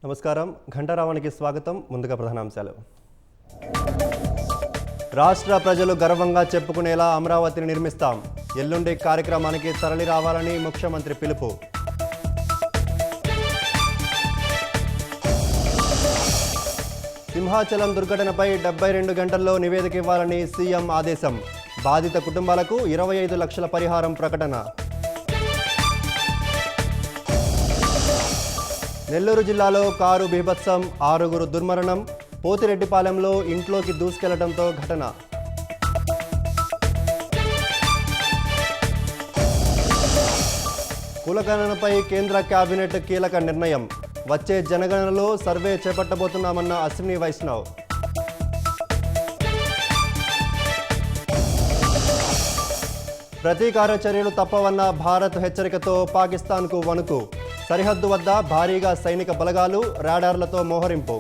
నమస్కారం ఘంటారావానికి స్వాగతం. ముందుగా ప్రధానాంశాలు. రాష్ట్ర ప్రజలు గర్వంగా చెప్పుకునేలా అమరావతిని నిర్మిస్తాం. ఎల్లుండి కార్యక్రమానికి తరలి రావాలని ముఖ్యమంత్రి పిలుపు. సింహాచలం దుర్ఘటనపై 72 గంటల్లో నివేదిక ఇవ్వాలని సీఎం ఆదేశం. బాధిత కుటుంబాలకు 25 లక్షల పరిహారం ప్రకటన. నెల్లూరు జిల్లాలో కారు బీభత్సం, 6గురు దుర్మరణం. పోతిరెడ్డిపాలెంలో ఇంట్లోకి దూసుకెళ్లడంతో ఘటన. కులగణనపై కేంద్ర కేబినెట్ కీలక నిర్ణయం. వచ్చే జనగణనలో సర్వే చేపట్టబోతున్నామన్న అశ్విని వైష్ణవ్. ప్రతీకార చర్యలు తప్పవన్న భారత్ హెచ్చరికతో పాకిస్తాన్కు వణుకు. సరిహద్దు వద్ద భారీగా సైనిక బలగాలు, రాడార్లతో మోహరింపు.